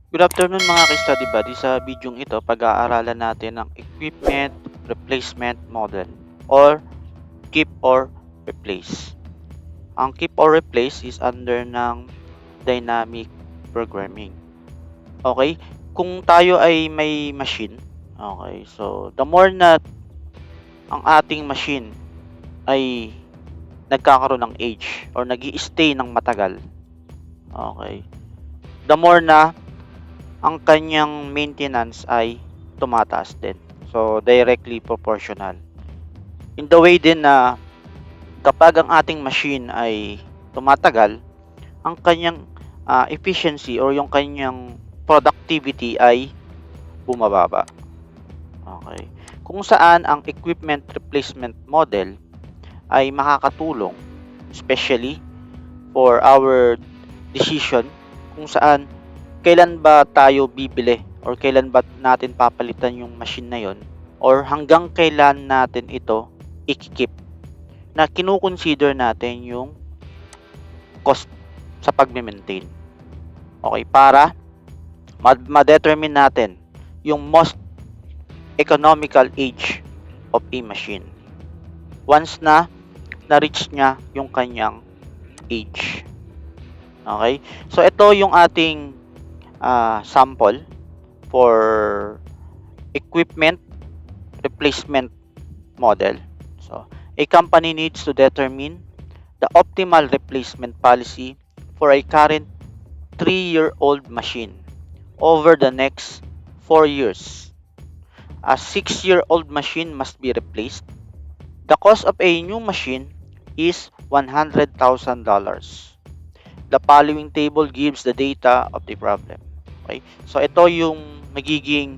Good afternoon mga ka-study buddy. Sa bidyong ito, pag-aaralan natin ang equipment replacement model or keep or replace. Ang keep or replace is under ng dynamic programming. Okay? Kung tayo ay may machine, okay, so the more na ang ating machine ay nagkakaroon ng age or nag-i-stay ng matagal, okay, the more na ang kanyang maintenance ay tumataas din. So, directly proportional. In the way din na kapag ang ating machine ay tumatagal, ang kanyang efficiency or yung kanyang productivity ay bumababa. Okay. Kung saan ang equipment replacement model ay makakatulong, especially for our decision kung saan kailan ba tayo bibili or kailan ba natin papalitan yung machine na yon or hanggang kailan natin ito i-keep na kino-consider natin yung cost sa pagme-maintain. Okay, para ma-determine natin yung most economical age of a machine once na na-reach niya yung kanyang age. Okay? So ito yung ating sample for equipment replacement model. So, a company needs to determine the optimal replacement policy for a current 3-year-old machine over the next 4 years. A 6-year-old machine must be replaced. The cost of a new machine is $100,000. The following table gives the data of the problem. Okay? So, ito yung magiging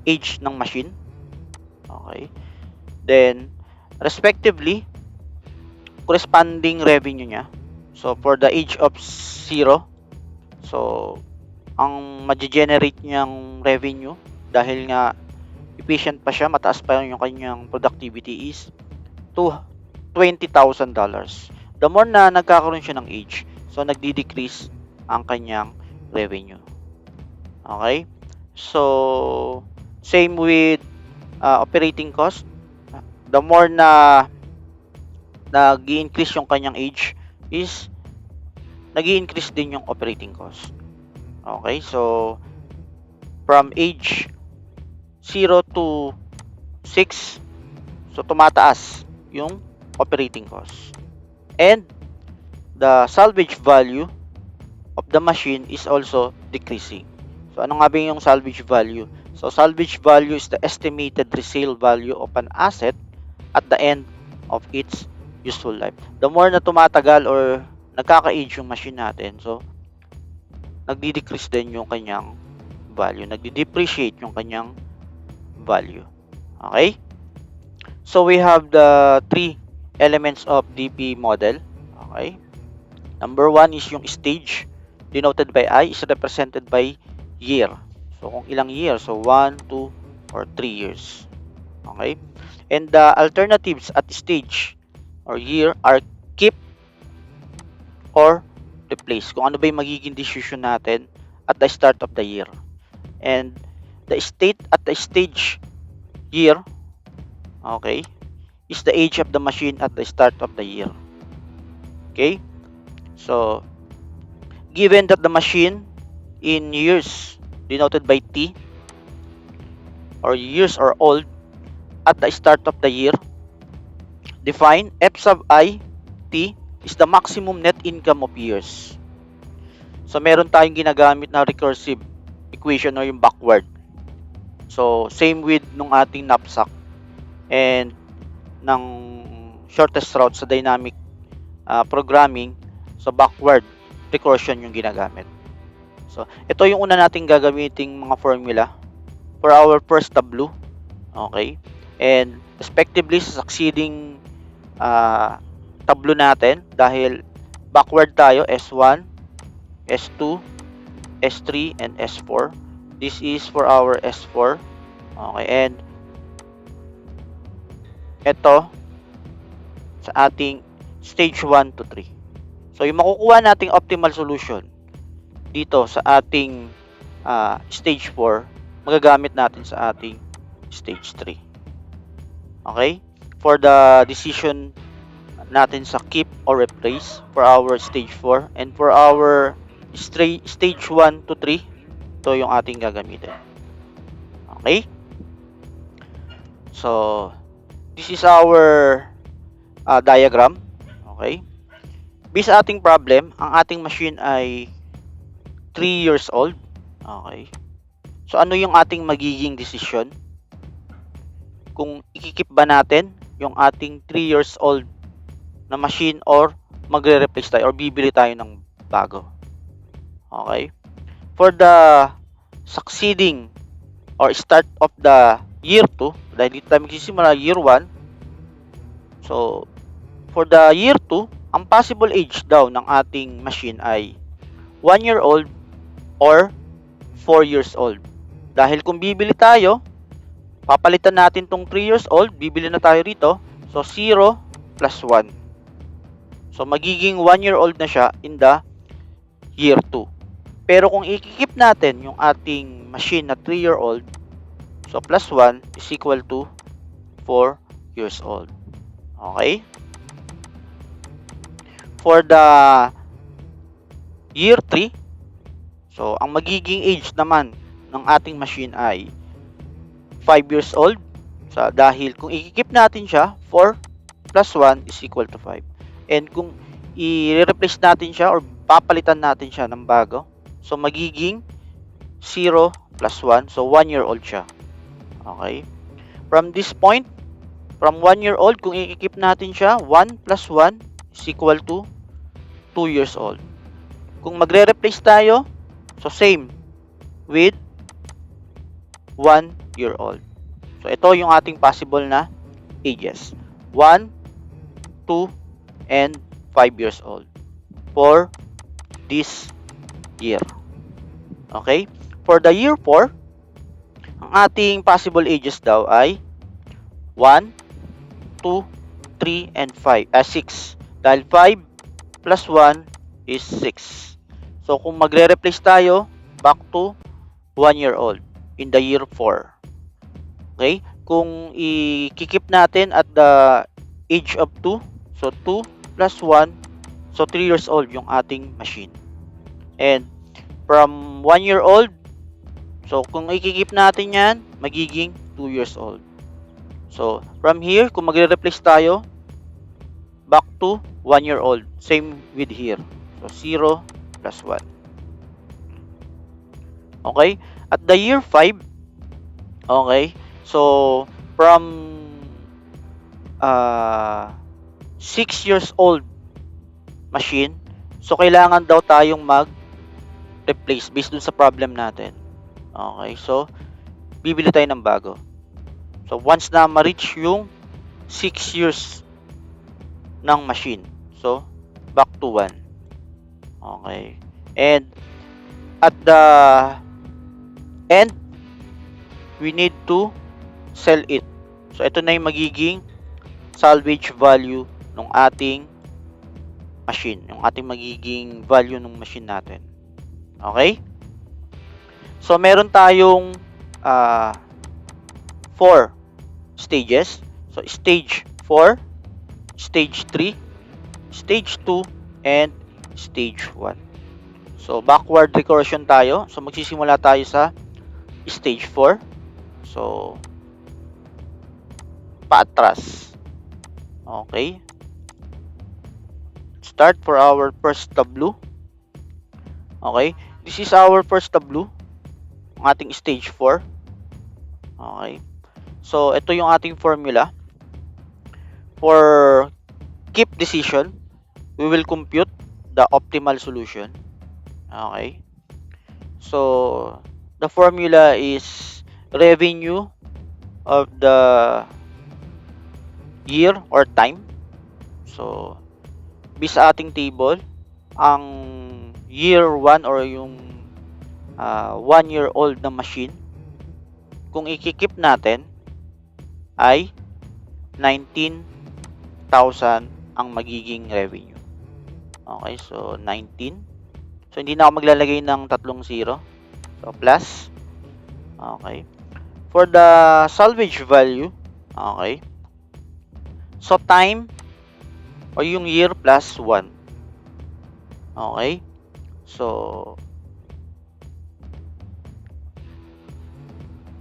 age ng machine. Okay? Then, respectively, corresponding revenue niya. So, for the age of 0, so, ang ma-generate niyang revenue, dahil nga efficient pa siya, mataas pa yung kanyang productivity is $20,000. The more na nagkakaroon siya ng age, so nagdi-decrease ang kanyang revenue. Okay? So, same with operating cost. The more na nag-i-increase yung kanyang age is nag-i-increase din yung operating cost. Okay? So, from age 0 to 6, so tumataas yung operating cost. And the salvage value of the machine is also decreasing. So, ano nga ba yung salvage value? So, salvage value is the estimated resale value of an asset at the end of its useful life. The more na tumatagal or nagkaka-age yung machine natin, so, nagdi-decrease din yung kanyang value. Nagdi-depreciate yung kanyang value. Okay? So, we have the 3 elements of DP model. Okay? Number 1 is yung stage, denoted by I, is represented by year. So, kung ilang year, so 1, 2, or 3 years. Okay? And the alternatives at stage or year are keep or replace. Kung ano ba yung magiging decision natin at the start of the year. And the state at the stage year, okay, is the age of the machine at the start of the year. Okay? So, given that the machine in years denoted by T or years are old at the start of the year, define F sub I T is the maximum net income of years. So, meron tayong ginagamit na recursive equation o yung backward. So, same with nung ating knapsack and ng shortest route sa dynamic programming. So, backward recursion yung ginagamit. So, ito yung una nating gagamiting mga formula for our first tableau. Okay? And respectively sa succeeding tableau natin, dahil backward tayo, S1, S2, S3, and S4. This is for our S4. Okay, and ito sa ating stage 1 to 3. So, yung makukuha nating optimal solution dito sa ating stage 4, magagamit natin sa ating stage 3. Okay? For the decision natin sa keep or replace for our stage 4, and for our stage 1 to 3, ito yung ating gagamitin. Okay? So, this is our diagram. Okay? Based sa ating problem, ang ating machine ay 3 years old. Okay? So, ano yung ating magiging decision? Kung ikikip ba natin yung ating 3 years old na machine or magre-replace tayo or bibili tayo ng bago. Okay? For the succeeding or start of the year 2, dahil dito tayo magsisimula year 1, so for the year 2, ang possible age daw ng ating machine ay 1 year old or 4 years old. Dahil kung bibili tayo, papalitan natin tong 3 years old, bibili na tayo rito, so 0 plus 1. So magiging 1 year old na siya in the year 2. Pero kung ikikip natin yung ating machine na 3 year old, so plus 1 is equal to 4 years old. Okay? For the year 3, so ang magiging age naman ng ating machine ay 5 years old. So dahil kung ikikip natin siya, 4 plus 1 is equal to 5. And kung i-replace natin siya or papalitan natin siya ng bago, so magiging 0 plus 1. So 1 year old siya. Okay? From this point, from 1 year old, kung ikikip natin siya, 1 plus 1 is equal to 2 years old. Kung magre-replace tayo, so same with 1 year old. So ito yung ating possible na ages. 1, 2, and 5 years old for this year. Okay? For the year 4, ang ating possible ages daw ay 1, 2, 3, and 6. Dahil 5 plus 1 is 6. So, kung magre-replace tayo, back to 1 year old in the year 4. Okay? Kung i-keep natin at the age of 2, so 2 plus 1, so 3 years old yung ating machine. And from 1 year old, so kung i-keep natin yan, magiging 2 years old. So, from here, kung magre-replace tayo, back to 1 year old. Same with here. So, 0 plus 1. Okay? At the year 5, okay, so, from 6 years old machine, so, kailangan daw tayong mag-replace based dun sa problem natin. Okay, so, bibili tayo ng bago. So, once na ma-reach yung 6 years ng machine, so, back to 1. Okay. And, at the end, we need to sell it. So, ito na yung magiging salvage value ng ating machine. Yung ating magiging value ng machine natin. Okay? So, meron tayong 4 stages. So, stage 4, stage 3, stage 2, and stage 1. So, backward recursion tayo. So, magsisimula tayo sa stage 4. So, paatras. Okay. Start for our first tableau. Okay. This is our first tableau. Ang ating stage 4. Okay. So, ito yung ating formula. For keep decision, we will compute the optimal solution. Okay. So, the formula is revenue of the year or time. So, based sa ating table, ang year 1 or yung 1 year old na machine, kung ikikip natin, ay 19,000 ang magiging revenue. Okay, so 19. So, hindi na ako maglalagay ng 3 0. So, plus. Okay. For the salvage value, okay. So, time o yung year plus 1. Okay. So,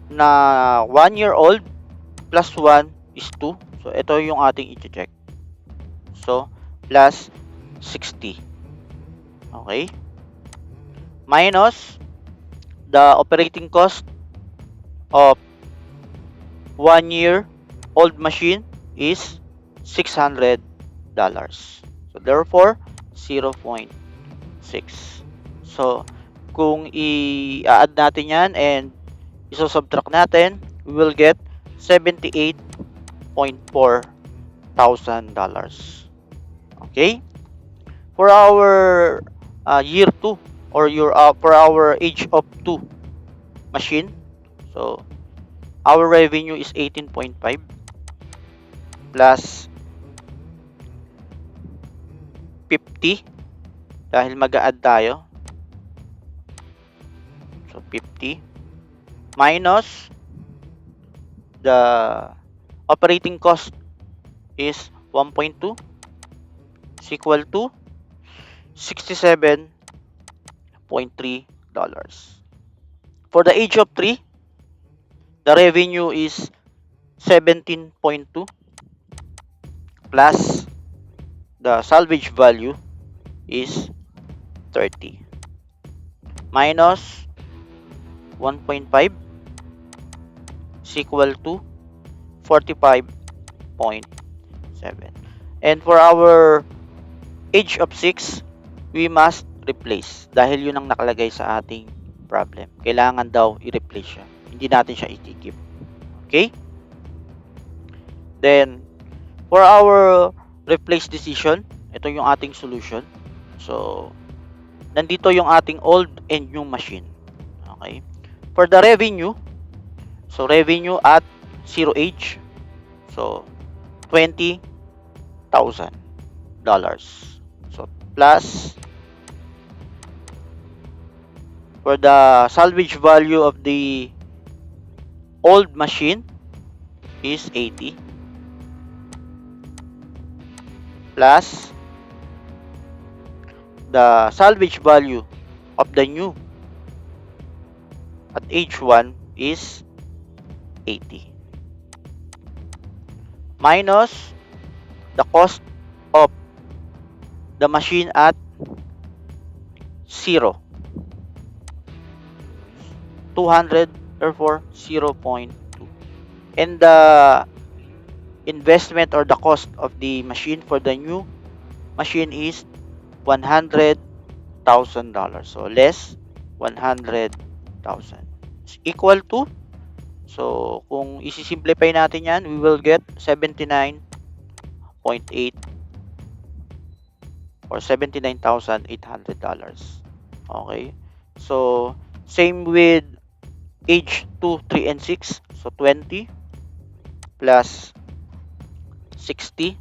na 1 year old plus 1 is 2. So, ito yung ating i-check. So, plus 60. Okay. Minus the operating cost of 1 year old machine is $600. So, therefore, 0.6. So, kung i-add natin yan and iso-subtract natin, we will get $78.4 thousand. Okay? For our year 2 or for our age of 2 machine, so our revenue is 18.5 plus 50 dahil mag-a-add tayo. So 50 minus the operating cost is 1.2 is equal to $67.3. For the age of 3, the revenue is 17.2 plus the salvage value is 30 minus 1.5 is equal to 45.7. And for our age of 6, we must replace dahil yun ang nakalagay sa ating problem. Kailangan daw i-replace siya. Hindi natin siya i-keep. Okay? Then, for our replace decision, ito yung ating solution. So, nandito yung ating old and new machine. Okay? For the revenue, so revenue at 0 age, so $20,000. So, plus for the salvage value of the old machine is 80 plus the salvage value of the new at age 1 is 80 minus the cost of the machine at 0, 200, therefore 0.2, and the investment or the cost of the machine for the new machine is $100,000. So less 100,000 is equal to, so kung isi-simplify natin yan, we will get 79.8 or $79,800. Okay? So, same with age 2, 3, and 6. So, 20 plus 60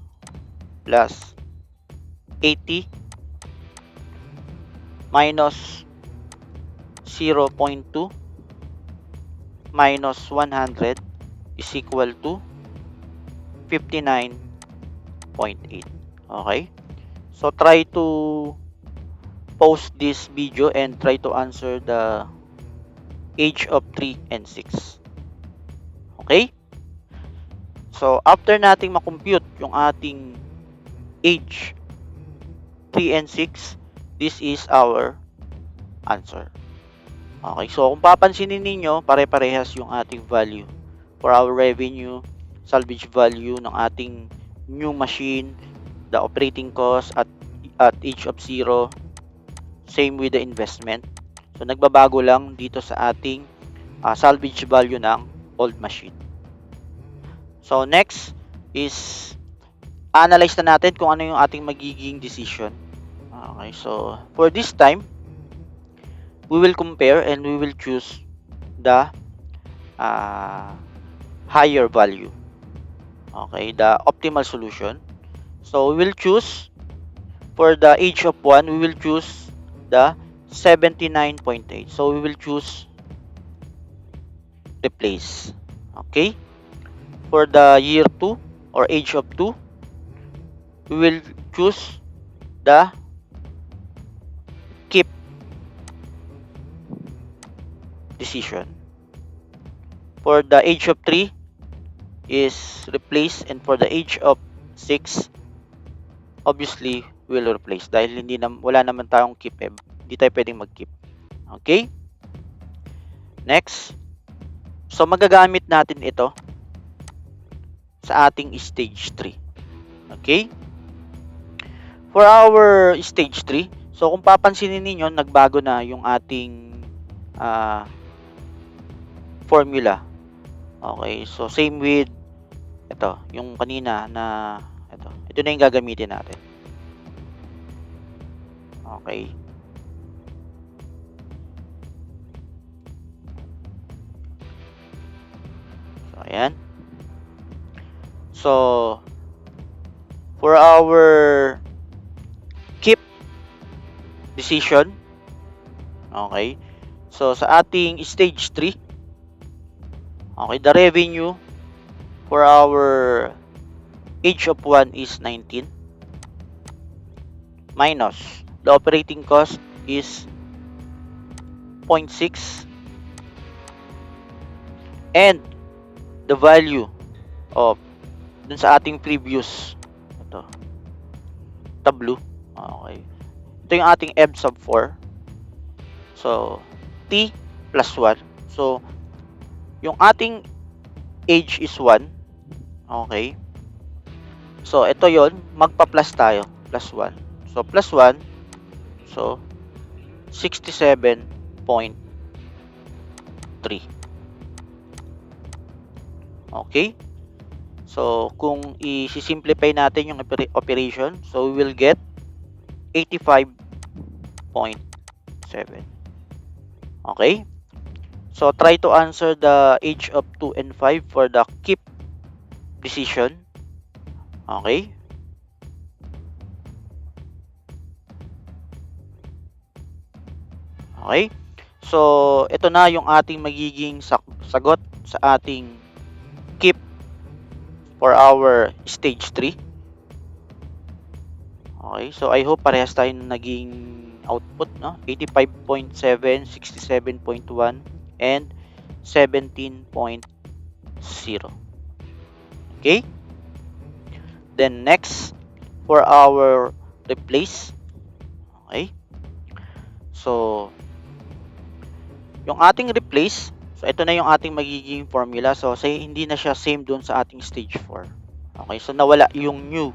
plus 80 minus 0.2 minus 100 is equal to 59.8. Okay? So, try to pause this video and try to answer the age of 3 and 6. Okay? So, after nating makompute yung ating age 3 and 6, this is our answer. Okay, so kung papansinin ninyo, pare-parehas yung ating value for our revenue, salvage value ng ating new machine, the operating cost at age of 0, same with the investment. So, nagbabago lang dito sa ating salvage value ng old machine. So, next is analyze na natin kung ano yung ating magiging decision. Okay, so for this time, we will compare and we will choose the higher value. Okay, the optimal solution. So, we will choose for the age of 1, we will choose the 79.8. So, we will choose replace. Okay? For the year 2 or age of 2, we will choose the keep decision. For the age of 3 is replace, and for the age of 6, obviously will replace dahil wala naman tayong keep, hindi tayo pwedeng mag-keep. Okay? Next. So magagamit natin ito sa ating stage 3. Okay? For our stage 3, so kung papansinin niyo, nagbago na yung ating formula. Okay, so same with ito, yung kanina na ito na yung gagamitin natin. Okay. So ayan. So for our keep decision, okay, so sa ating stage 3, okay, the revenue for our age of 1 is 19 minus the operating cost is 0.6 and the value of dun sa ating previous tableau. Okay. Ito yung ating F sub 4. So, T plus 1. So, yung ating age is 1. Okay. So, ito yon, magpa-plus tayo. Plus 1. So, plus 1. So, 67.3. Okay. So, kung i-simplify natin yung operation, so we will get 85.7. Okay? So, try to answer the age of 2 and 5 for the keep decision. Okay? Okay? So, ito na yung ating magiging sagot sa ating keep for our stage 3. Okay, so I hope parehas tayo naging output, no? 85.7, 67.1, and 17.0. Okay? Then next, for our replace. Okay? So, yung ating replace, so ito na yung ating magiging formula. So, hindi na siya same dun sa ating stage 4. Okay, so nawala yung new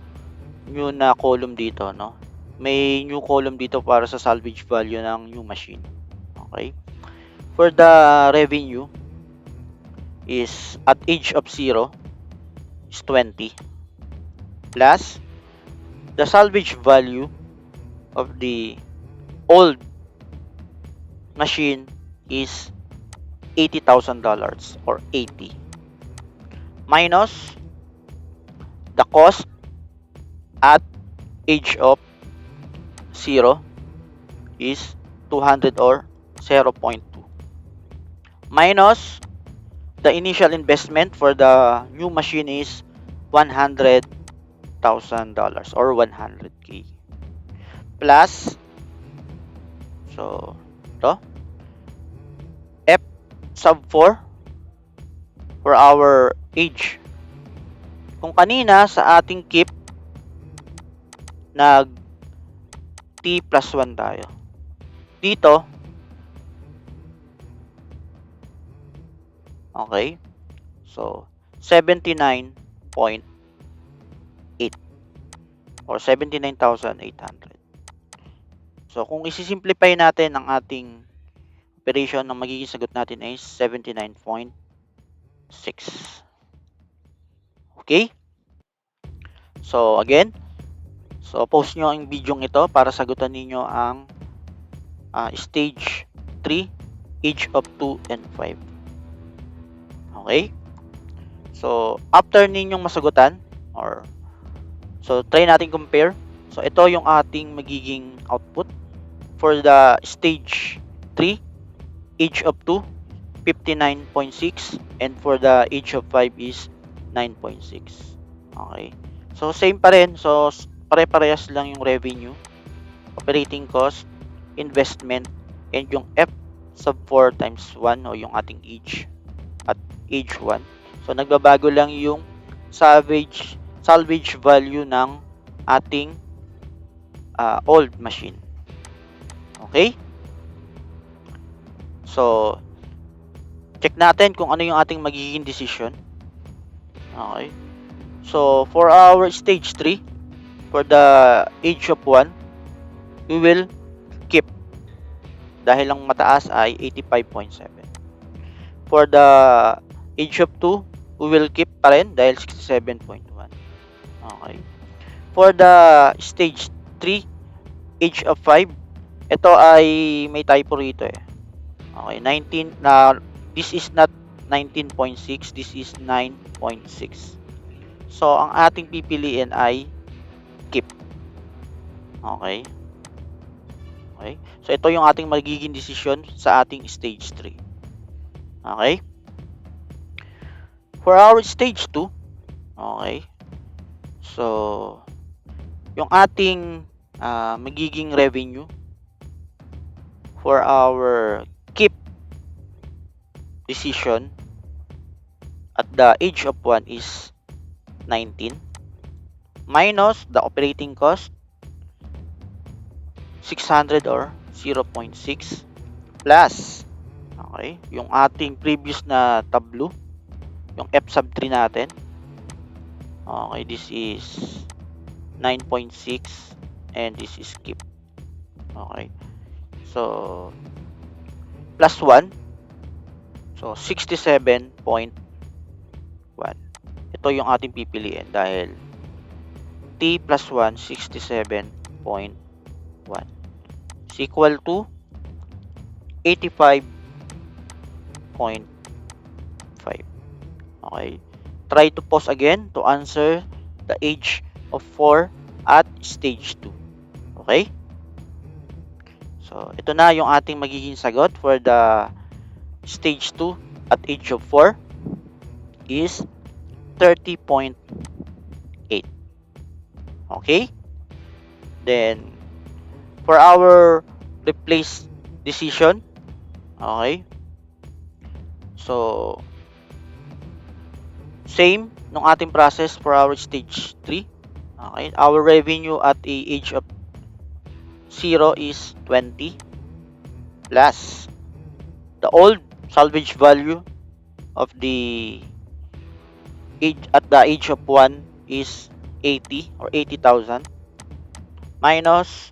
na column dito, no? May new column dito para sa salvage value ng new machine. Okay? For the revenue is at age of 0 is 20 plus the salvage value of the old machine is $80,000 or 80 minus the cost at age of 0 is 200 or 0.2 minus the initial investment for the new machine is $100,000 or 100K plus, so ito, F sub 4 for our age. Kung kanina sa ating keep nag T plus 1 tayo. Dito, okay, so 79.8 or 79,800. So, kung isi-simplify natin ang ating operation, ang magiging sagot natin ay 79.6. Okay? So, again, so post nyo ang video ito para sagutan ninyo ang stage 3, age of 2 and 5. Okay? So, after ninyong masagutan, so try natin compare. So, ito yung ating magiging output for the stage 3, age of 2. 59.6, and for the age of 5 is 9.6. Okay. So same pa rin. So pare-parehas lang yung revenue, operating cost, investment, and yung F sub 4 times 1 o yung ating age at age 1. So nagbabago lang yung salvage value ng ating old machine. Okay? So check natin kung ano yung ating magiging decision. Okay? So for our stage 3, for the age of 1, we will keep dahil ang mataas ay 85.7. For the age of 2, we will keep pa rin dahil 67.1. Okay. For the stage 3, age of 5, ito ay may typo rito eh. Okay, 19 na this is not 19.6, this is 9.6. So ang ating pipiliin ay keep. Okay. Okay. So ito yung ating magiging decision sa ating stage 3. Okay? For our stage 2, okay. So yung ating magiging revenue for our keep decision at the age of 1 is 19 minus the operating cost 600 or 0.6 plus okay, yung ating previous na tableau, yung F sub 3 natin. Okay, this is 9.6 and this is keep. Okay. So plus 1. So 67.1. Ito yung ating pipiliin dahil T plus 1 67.1 is equal to 85.5. Okay. Try to pause again to answer the age of 4 at stage 2. Okay? So, ito na yung ating magiging sagot for the stage 2 at age of 4 is 30.8. Okay? Then, for our replace decision, okay? So, same nung ating process for our stage 3. Okay? Our revenue at the age of 0 is 20 plus the old salvage value of the age at the age of 1 is 80 or 80,000 minus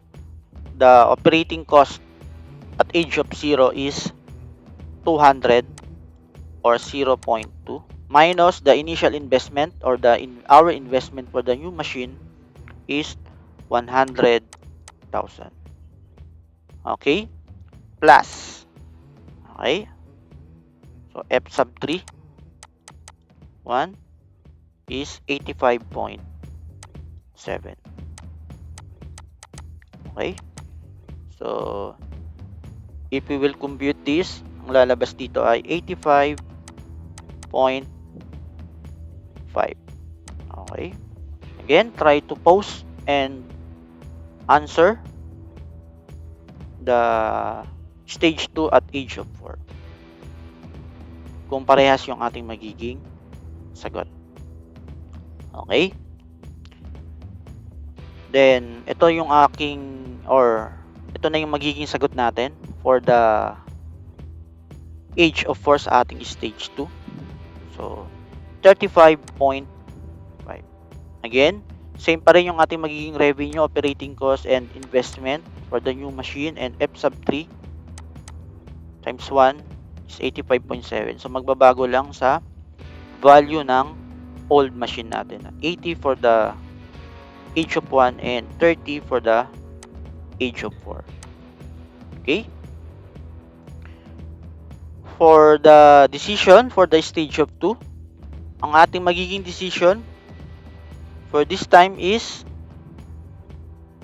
the operating cost at age of 0 is 200 or 0.2 minus the initial investment or our investment for the new machine is 100,000. Okay? Plus. Okay? So F sub 3 1 is 85.7. Okay? So if we will compute this, ang lalabas dito ay 85.5. Okay? Again, try to pause and answer the stage 2 at age of 4. Kung parehas yung ating magiging sagot. Okay? Then, ito yung ito na yung magiging sagot natin for the age of 4 sa ating stage 2. So, 35.5. Again, same pa rin yung ating magiging revenue, operating cost, and investment for the new machine, and F sub 3 times 1 is 85.7. So, magbabago lang sa value ng old machine natin. 80 for the age of 1 and 30 for the age of 4. Okay? For the decision for the stage of 2, ang ating magiging decision for this time is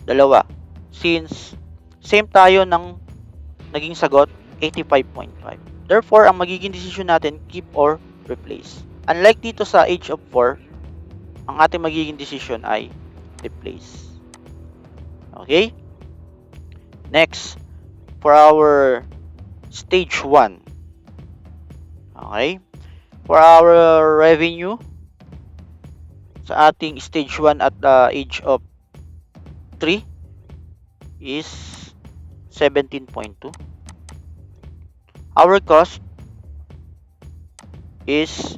dalawa. Since same tayo ng naging sagot, 85.5. Therefore, ang magiging decision natin, keep or replace. Unlike dito sa age of 4, ang ating magiging decision ay replace. Okay? Next, for our stage 1. Okay? For our revenue, sa ating stage 1 at the age of 3 is 17.2. Our cost is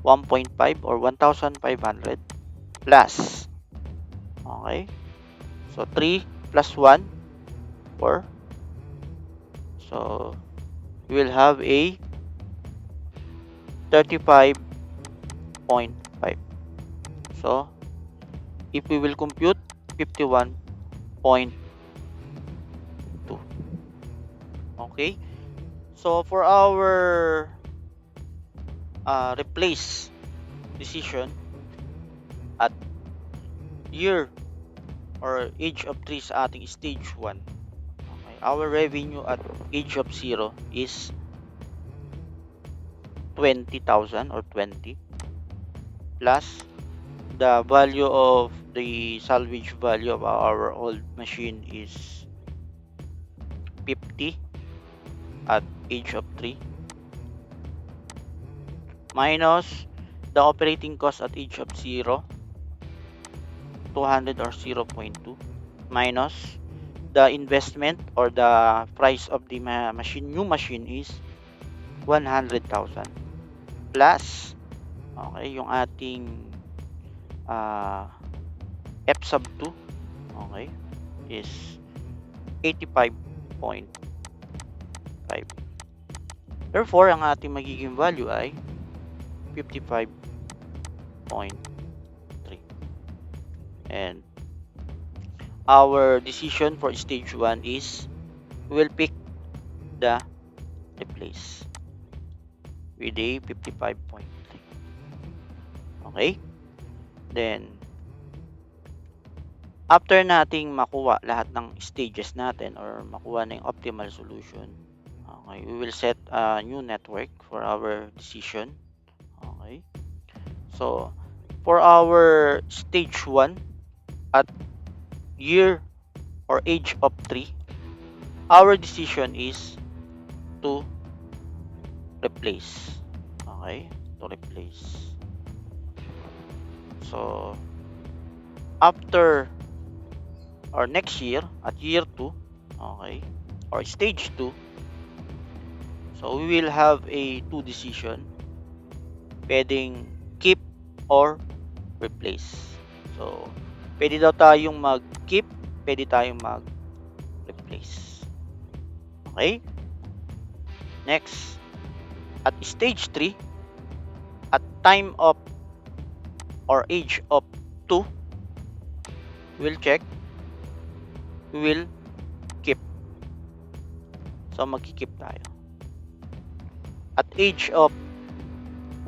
1.5 or 1,500 plus. Okay? So, 3 plus 1, 4. So, we will have a 35.5. So, if we will compute 51.2. Okay? So, for our replace decision at year or age of 3 sa ating stage 1. Okay? Our revenue at age of 0 is 20,000 or 20 plus the value of the salvage value of our old machine is 50 at age of 3 minus the operating cost at age of 0, 200 or 0.2 minus the investment or the price of the new machine is 100,000 plus okay yung ating F sub 2 okay is 85.5. Therefore, ang ating magiging value ay 55.3. And our decision for stage 1 is we will pick the replace with a 55.3. Okay? Then, after nating makuha lahat ng stages natin or makuha na yung optimal solution, okay, we will set a new network for our decision. Okay? So, for our stage 1 at year or age of 3, our decision is to replace. Okay? To replace. So, after or next year at year 2, okay, or stage 2, so we will have a 2 decision. Pwedeng keep or replace. So, pwede daw tayong mag-keep, pwede tayong mag-replace. Okay? Next, at stage 3, at time of or age of 2, we'll check, we will keep. So, magkikip tayo. At age of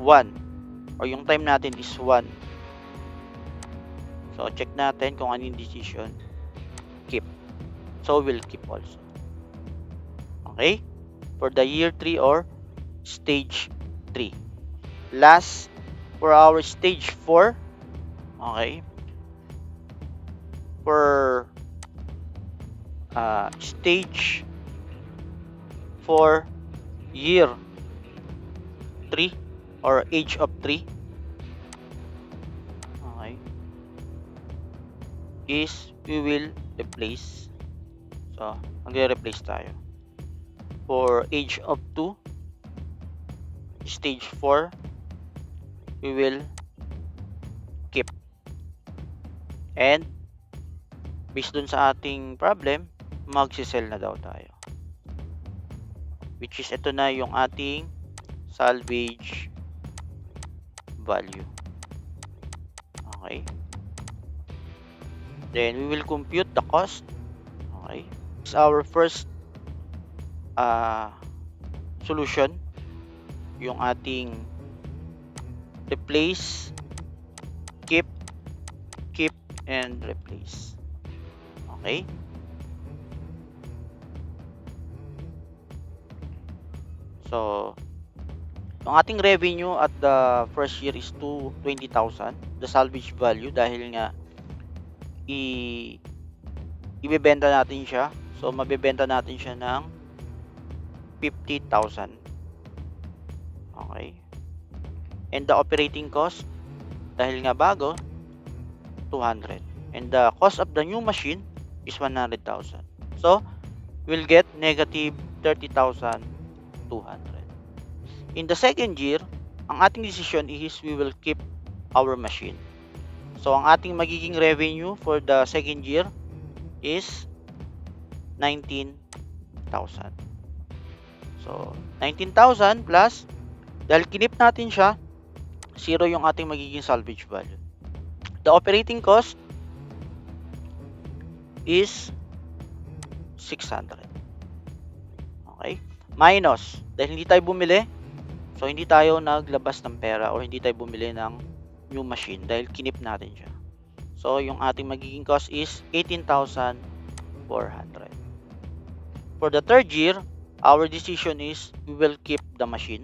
1, or yung time natin is 1. So, check natin kung ano yung decision. Keep. So, we'll keep also. Okay? For the year 3 or stage 3. Last, for our stage 4, okay? For stage 4 year 3 or age of 3, okay, is we will replace. So, magre-replace tayo. For age of 2, stage 4, we will keep. And based dun sa ating problem, magsisell na daw tayo. Which is ito na yung ating salvage value. Okay. Then we will compute the cost. Okay. It's our first solution. Yung ating replace, keep, and replace. Okay. So, yung ating revenue at the first year is 20,000. The salvage value dahil nga ibebenta natin siya. So, mabebenta natin siya ng 50,000. Okay. And the operating cost, dahil nga bago, 200. And the cost of the new machine is 100,000. So, we'll get negative 30,200. In the second year, ang ating decision is we will keep our machine. So, ang ating magiging revenue for the second year is 19,000. So, 19,000 plus, dahil kinip natin siya, 0 yung ating magiging salvage value. The operating cost is 600. Okay? Minus, dahil hindi tayo bumili, so hindi tayo naglabas ng pera or hindi tayo bumili ng new machine dahil kinip natin siya. So, yung ating magiging cost is 18,400. For the third year, our decision is we will keep the machine.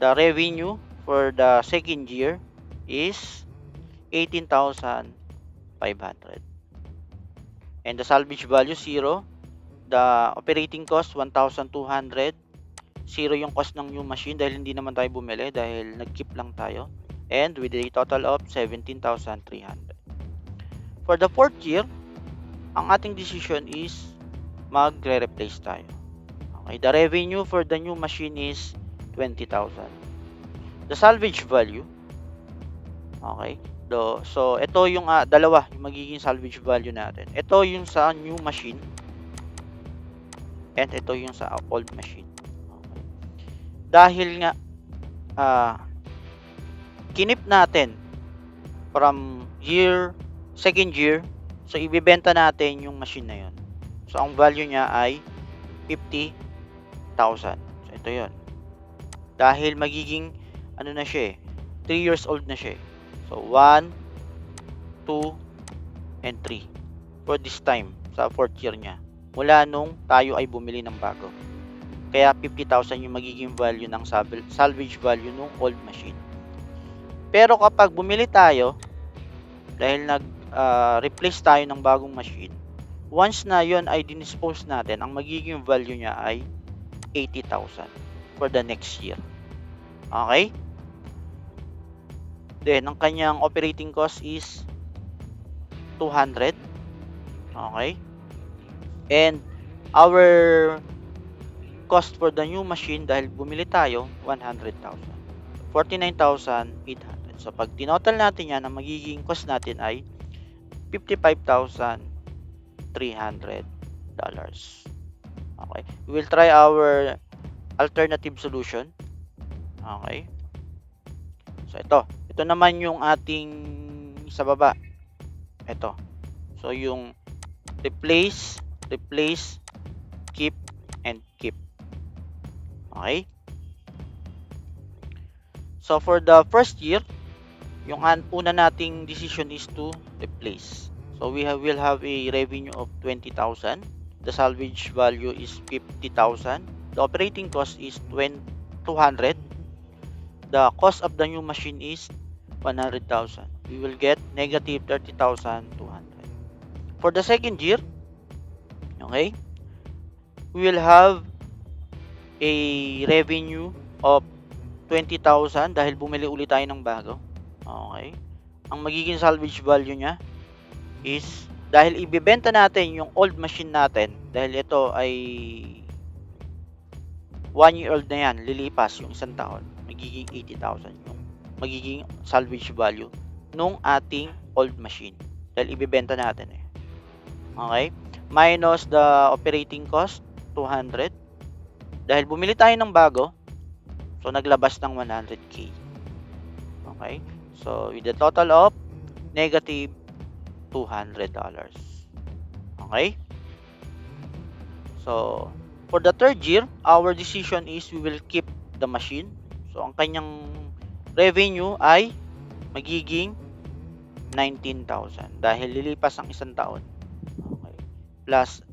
The revenue for the second year is 18,500. And the salvage value, 0. The operating cost, 1,200. 0 yung cost ng new machine dahil hindi naman tayo bumili dahil nag-keep lang tayo. And with a total of 17,300. For the fourth year, ang ating decision is magre-replace tayo. Okay, the revenue for the new machine is 20,000. The salvage value, okay, so ito yung dalawa, yung magiging salvage value natin. Ito yung sa new machine and ito yung sa old machine. Okay. Dahil nga kinip natin from second year, so ibebenta natin yung machine na yun. So ang value niya ay 50,000. So ito yun. Dahil magiging ano na siya 3 years old na siya. So 1, 2, and 3 for this time sa fourth year niya. Mula nung tayo ay bumili ng bago. Kaya 50,000 yung magiging value ng salvage value ng old machine. Pero kapag bumili tayo, dahil nag-replace tayo ng bagong machine, once na yon ay dinispose natin, ang magiging value niya ay 80,000 for the next year. Okay? Then, ang kanyang operating cost is 200. Okay? And our cost for the new machine, dahil bumili tayo, 100,000. 49,800. So, pag tinotal natin yan, ang magiging cost natin ay $55,300. Okay. We will try our alternative solution. Okay. So, ito naman yung ating sa baba. Ito. So, yung replace, keep, and keep. Okay. So, for the first year, yung una nating decision is to replace. So, will have a revenue of 20,000. The salvage value is 50,000. The operating cost is 200. The cost of the new machine is 100,000. We will get negative 30,200. For the second year, okay, we will have a revenue of 20,000 dahil bumili ulit tayo ng bago. Okay. Ang magiging salvage value niya is, dahil ibebenta natin yung old machine natin, dahil ito ay 1 year old na yan, lilipas yung isang taon, magiging 80,000 yung magiging salvage value nung ating old machine. Dahil ibebenta natin Okay. Minus the operating cost, 200. Dahil bumili tayo ng bago, so naglabas ng 100K. Okay. So, with a total of negative $200. Okay? So, for the third year, our decision is we will keep the machine. So, ang kanyang revenue ay magiging 19,000 dahil lilipas ang isang taon. Okay. Plus,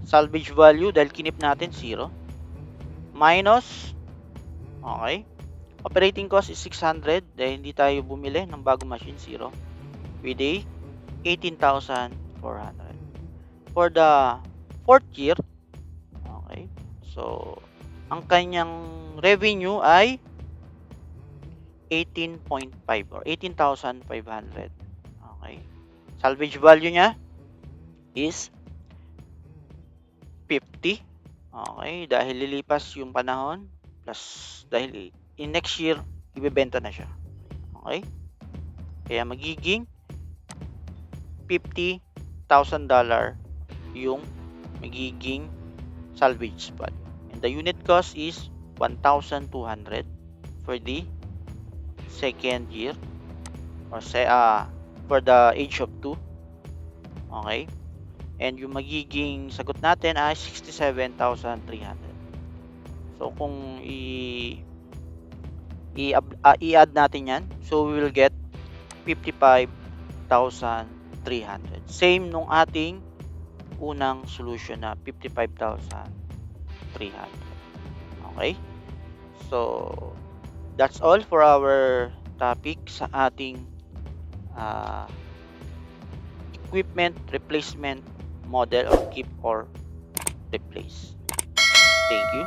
salvage value dahil kinip natin 0. minus, okay, operating cost is 600 dahil hindi tayo bumili ng bagong machine, 0, with a 18,400. For the 4th year, okay, so ang kanyang revenue ay 18.5 or 18,500. Okay. Salvage value niya is 50. Okay, dahil lilipas yung panahon plus dahil in next year ibebenta na siya. Okay? Kaya magiging $50,000 yung magiging salvage value. And the unit cost is 1,200 for the second year or for the age of 2. Okay? And yung magiging sagot natin ay 67,300. So kung i-add natin yan, so we will get 55,300. Same nung ating unang solution na 55,300. Okay? So that's all for our topic sa ating equipment replacement model or keep or replace. Thank you.